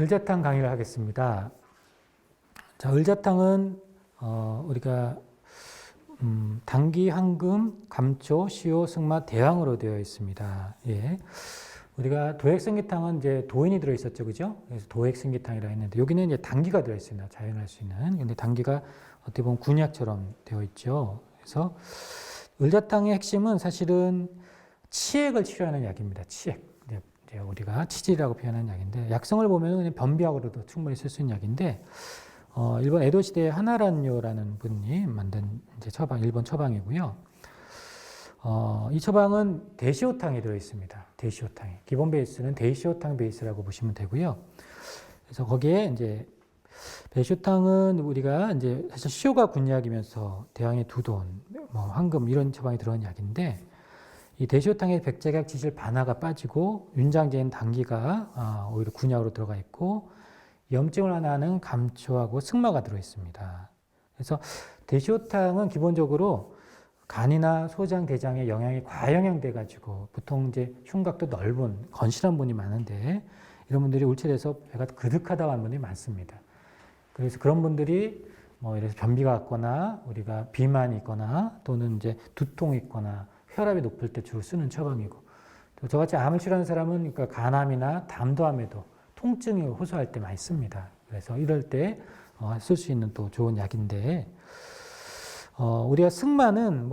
을자탕 강의를 하겠습니다. 자, 을자탕은 우리가 당기, 황금, 감초, 시오, 승마, 대왕으로 되어 있습니다. 예. 우리가 도액생기탕은 이제 도인이 들어 있었죠, 그죠? 그래서 도액생기탕이라 했는데 여기는 이제 당기가 들어 있습니다. 자연할 수 있는. 근데 당기가 어떻게 보면 군약처럼 되어 있죠. 그래서 을자탕의 핵심은 사실은 치액을 치료하는 약입니다. 치액. 이제 우리가 치질이라고 표현하는 약인데 약성을 보면 그냥 변비약으로도 충분히 쓸 수 있는 약인데 일본 에도 시대에 하나란요라는 분이 만든 이제 처방, 일본 처방이고요. 이 처방은 대시오탕이 들어 있습니다. 대시오탕이 기본 베이스는 대시오탕 베이스라고 보시면 되고요. 그래서 거기에 이제 대시오탕은 우리가 이제 사실 시오가 군약이면서 대왕의 두돈, 황금 이런 처방이 들어간 약인데 이 대시오탕에 백제약, 지실, 반화가 빠지고 윤장제인 당기가 오히려 군약으로 들어가 있고 염증을 완화하는 감초하고 승마가 들어 있습니다. 그래서 대시오탕은 기본적으로 간이나 소장, 대장에 영양이 과영양돼 가지고 보통 이제 흉곽도 넓은 건실한 분이 많은데 이런 분들이 울체돼서 배가 그득하다고 하는 분들이 많습니다. 그래서 그런 분들이 이래서 변비가 왔거나 우리가 비만이 있거나 또는 이제 두통이 있거나 혈압이 높을 때 주로 쓰는 처방이고 또 저같이 암을 치료하는 사람은 그러니까 간암이나 담도암에도 통증이 호소할 때 많이 씁니다. 그래서 이럴 때 쓸 수 있는 또 좋은 약인데 우리가 승마는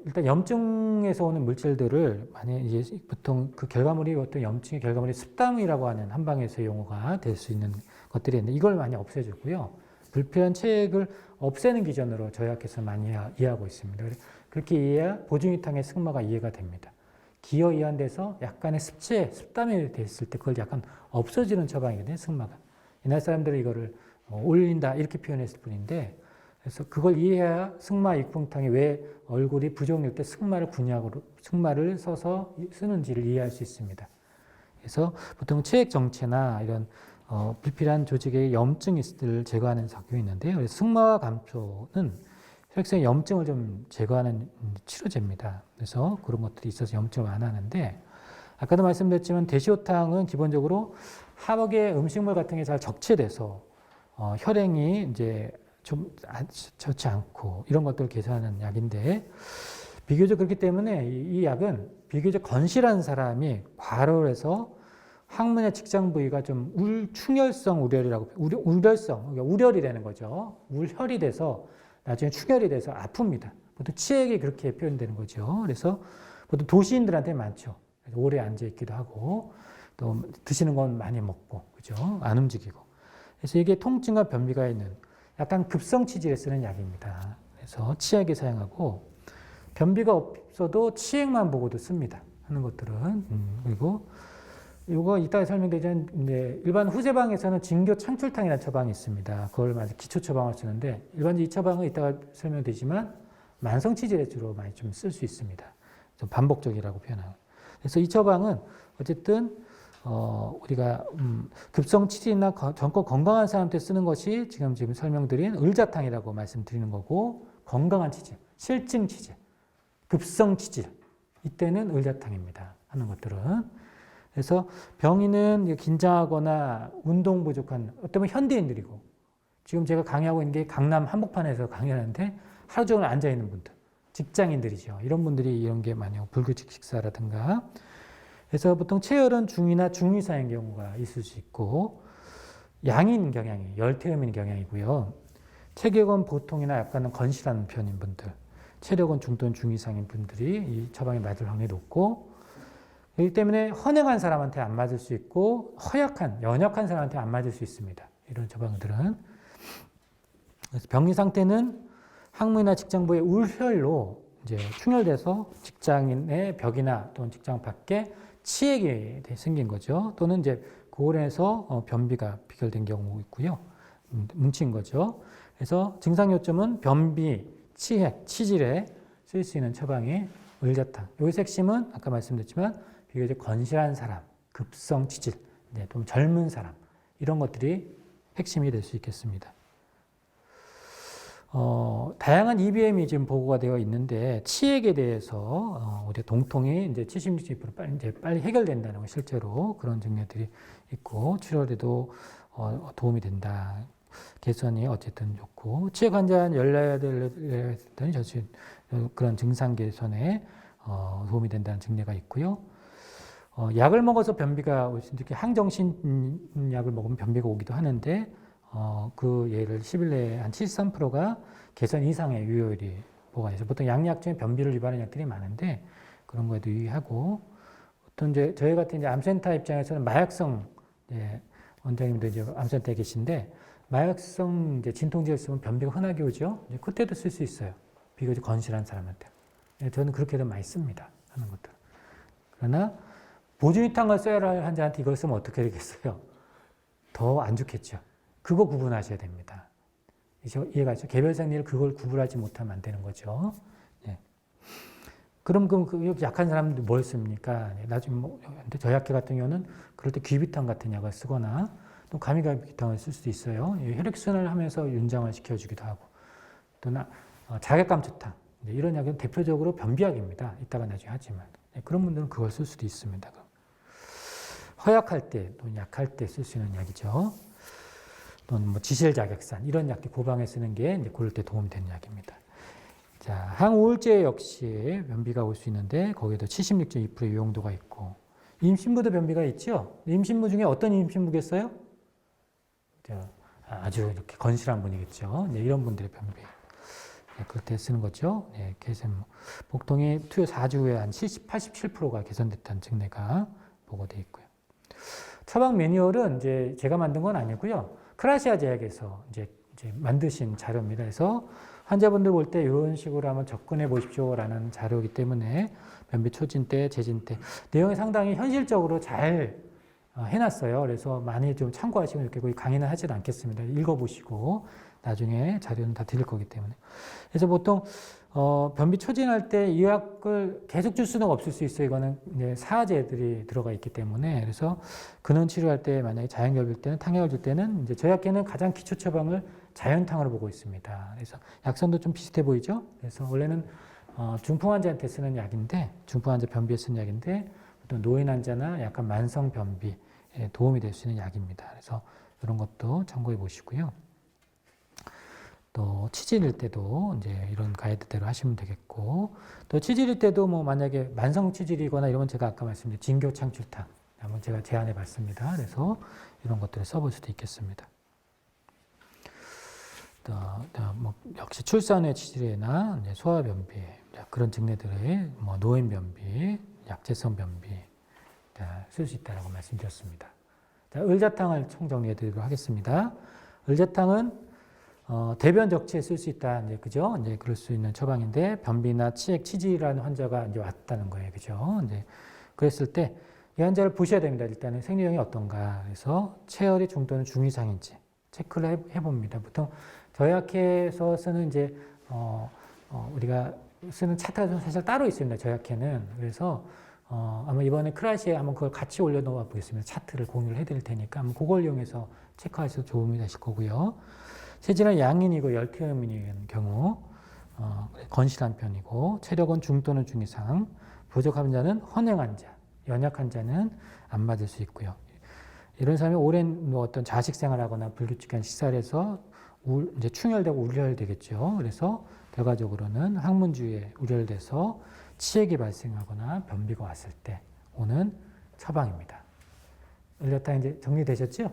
일단 염증에서 오는 물질들을 만약 이제 보통 그 결과물이 어떤 염증의 결과물이 습담이라고 하는 한방에서의 용어가 될 수 있는 것들이 있는데 이걸 많이 없애주고요. 불필요한 체액을 없애는 기준으로 저희 학교에서 많이 이해하고 있습니다. 그렇게 이해해야 보증이탕의 승마가 이해가 됩니다. 기어 이완돼서 약간의 습담이 됐을 때 그걸 약간 없어지는 처방이거든요, 승마가. 옛날 사람들은 이거를 올린다 이렇게 표현했을 뿐인데 그래서 그걸 이해해야 승마 익풍탕이 왜 얼굴이 부종일 때 승마를 군약으로 승마를 써서 쓰는지를 이해할 수 있습니다. 그래서 보통 체액 정체나 이런 불필요한 조직의 염증을 제거하는 작용이 있는데요. 그래서 승마와 감초는 혈액성의 염증을 좀 제거하는 치료제입니다. 그래서 그런 것들이 있어서 염증을 완화하는데 아까도 말씀드렸지만 대시오탕은 기본적으로 하복의 음식물 같은 게 잘 적체돼서 혈행이 이제 좀 좋지 않고 이런 것들을 개선하는 약인데 비교적 그렇기 때문에 이 약은 비교적 건실한 사람이 과로를 해서 항문의 직장 부위가 좀 충혈성 우렬이라고 우렬성 그러니까 우렬이라는 거죠. 울혈이 돼서 나중에 충혈이 돼서 아픕니다. 보통 치액이 그렇게 표현되는 거죠. 그래서 보통 도시인들한테 많죠. 오래 앉아 있기도 하고 또 드시는 건 많이 먹고 그죠? 안 움직이고. 그래서 이게 통증과 변비가 있는 약간 급성 치질에 쓰는 약입니다. 그래서 치액에 사용하고 변비가 없어도 치액만 보고도 씁니다. 하는 것들은 그리고 이거 이따가 설명드리자면 이제 일반 후세방에서는 진교 창출탕이라는 처방이 있습니다. 그걸 마치 기초 처방을 쓰는데 일반 이 처방은 이따가 설명드리지만 만성 치질에 주로 많이 좀 쓸 수 있습니다. 좀 반복적이라고 표현하고. 그래서 이 처방은 어쨌든 우리가 급성 치질이나 젊고 건강한 사람한테 쓰는 것이 지금 설명드린 을자탕이라고 말씀드리는 거고 건강한 치질, 실증 치질, 급성 치질 이때는 을자탕입니다. 하는 것들은. 그래서 병인은 긴장하거나 운동 부족한 어쩌면 현대인들이고 지금 제가 강의하고 있는 게 강남 한복판에서 강의하는데 하루 종일 앉아있는 분들 직장인들이죠. 이런 분들이 이런 게 많이 불규칙 식사라든가 그래서 보통 체열은 중이나 중위사인 경우가 있을 수 있고 양인 경향이 열태음인 경향이고요. 체격은 보통이나 약간은 건실한 편인 분들 체력은 중도는 중이상인 분들이 이 처방에 맞을 확률이 높고 그렇기 때문에 헌행한 사람한테 안 맞을 수 있고 허약한, 연약한 사람한테 안 맞을 수 있습니다. 이런 처방들은. 그래서 병리 상태는 항문이나 직장부의 울혈로 이제 충혈돼서 직장인의 벽이나 또는 직장 밖에 치액이 생긴 거죠. 또는 이제 고울에서 변비가 비결된 경우 있고요. 뭉친 거죠. 그래서 증상 요점은 변비, 치액, 치질에 쓸 수 있는 처방이 을자탕. 여기서 핵심은 아까 말씀드렸지만 비교적 건실한 사람, 급성 치질, 좀 젊은 사람 이런 것들이 핵심이 될 수 있겠습니다. 다양한 EBM이 지금 보고가 되어 있는데 치액에 대해서 우리 동통이 이제 70, 60% 빨리 해결된다는 거 실제로 그런 증례들이 있고 출혈에도 도움이 된다. 개선이 어쨌든 좋고 치액 환자는 열나야 되는 그런 증상 개선에 도움이 된다는 증례가 있고요. 약을 먹어서 변비가 올 수 있는 특히 항정신 약을 먹으면 변비가 오기도 하는데 그 예를 10일 내에 한 73%가 개선 이상의 유효율이 보고돼서 보통 양약 중에 변비를 유발하는 약들이 많은데 그런 거에도 유의하고 어떤 이제 저희 같은 이제 암센터 입장에서는 마약성 원장님도 이제 암센터에 계신데 마약성 이제 진통제를 쓰면 변비가 흔하게 오죠. 이제 그때도 쓸 수 있어요. 비교적 건실한 사람한테. 저는 그렇게도 많이 씁니다. 하는 것들. 그러나 보조유탕을 써야 할 환자한테 이걸 쓰면 어떻게 되겠어요? 더 안 좋겠죠. 그거 구분하셔야 됩니다. 이해가 죠 개별 생리를 그걸 구분하지 못하면 안 되는 거죠. 예. 그럼 그 약한 사람들 뭘 씁니까? 나중에 뭐 저약계 같은 경우는 그럴 때 귀비탕 같은 약을 쓰거나 또 가미가비탕을 쓸 수도 있어요. 혈액순환을 하면서 윤장을 시켜주기도 하고 또 자객감초탕 이런 약은 대표적으로 변비약입니다. 이따가 나중에 하지만 그런 분들은 그걸 쓸 수도 있습니다. 허약할 때 또는 약할 때 쓸 수 있는 약이죠. 또는 뭐 지실자객산 이런 약들 고방에 쓰는 게 이제 그럴 때 도움이 되는 약입니다. 자, 항우울제 역시 변비가 올 수 있는데 거기에도 76.2% 유용도가 있고 임신부도 변비가 있죠. 임신부 중에 어떤 임신부겠어요? 아주 이렇게 건실한 분이겠죠. 이런 분들의 변비. 그럴 때 쓰는 거죠. 복통이 투여 4주 후에 한 87%가 개선됐다는 증례가 보고되어 있고요. 처방 매뉴얼은 이제 제가 만든 건 아니고요. 크라시아 제약에서 이제 만드신 자료입니다. 그래서 환자분들 볼 때 이런 식으로 한번 접근해 보십시오라는 자료이기 때문에 변비 초진 때, 재진 때 내용이 상당히 현실적으로 잘 해놨어요. 그래서 많이 좀 참고하시고 이렇게 거의 강의는 하지는 않겠습니다. 읽어보시고 나중에 자료는 다 드릴 거기 때문에. 그래서 보통 변비 초진할 때 이 약을 계속 줄 수는 없을 수 있어요. 이거는 이제 사제들이 들어가 있기 때문에. 그래서 근원 치료할 때 만약에 자연결핍 때는 탕약을 줄 때는 이제 저약계는 가장 기초 처방을 자연탕으로 보고 있습니다. 그래서 약성도 좀 비슷해 보이죠? 그래서 원래는 중풍 환자한테 쓰는 약인데 중풍 환자 변비에 쓰는 약인데 또 노인 환자나 약간 만성 변비에 도움이 될 수 있는 약입니다. 그래서 이런 것도 참고해 보시고요. 또 치질일 때도 이제 이런 가이드대로 하시면 되겠고 또 치질일 때도 뭐 만약에 만성 치질이거나 이러면 제가 아까 말씀드린 진교 창출탕 한번 제가 제안해 봤습니다. 그래서 이런 것들을 써볼 수도 있겠습니다. 뭐 역시 출산 후 치질이나 소아 변비 그런 증례들의 뭐 노인 변비, 약재성 변비 쓸 수 있다라고 말씀드렸습니다. 자, 을자탕을 총정리해 드리도록 하겠습니다. 을자탕은 대변 적치에 쓸 수 있다, 이제 그죠? 이제 그럴 수 있는 처방인데 변비나 치액, 치질이라는 환자가 이제 왔다는 거예요, 그죠? 이제 그랬을 때 이 환자를 보셔야 됩니다. 일단은 생리형이 어떤가, 그래서 체열이 중 또는 중 이상인지 체크를 해봅니다. 보통 저약해서 쓰는 이제 우리가 쓰는 차트가 사실 따로 있습니다. 저약해는 그래서 아마 이번에 크라시에 한번 그걸 같이 올려놓아 보겠습니다. 차트를 공유를 해드릴 테니까 한번 그걸 이용해서 체크하셔도 도움이 되실 거고요. 체질은 양인이고 열태음인인 경우 건실한 편이고 체력은 중 또는 중 이상, 부족한 자는 헌행 환자, 연약한 자는 안 맞을 수 있고요. 이런 사람이 오랜 어떤 자식 생활하거나 불규칙한 식사를 해서 이제 충혈되고 우려되겠죠. 그래서 결과적으로는 항문주위에 우려돼서 치액이 발생하거나 변비가 왔을 때 오는 처방입니다. 을자탕 이제 정리되셨죠?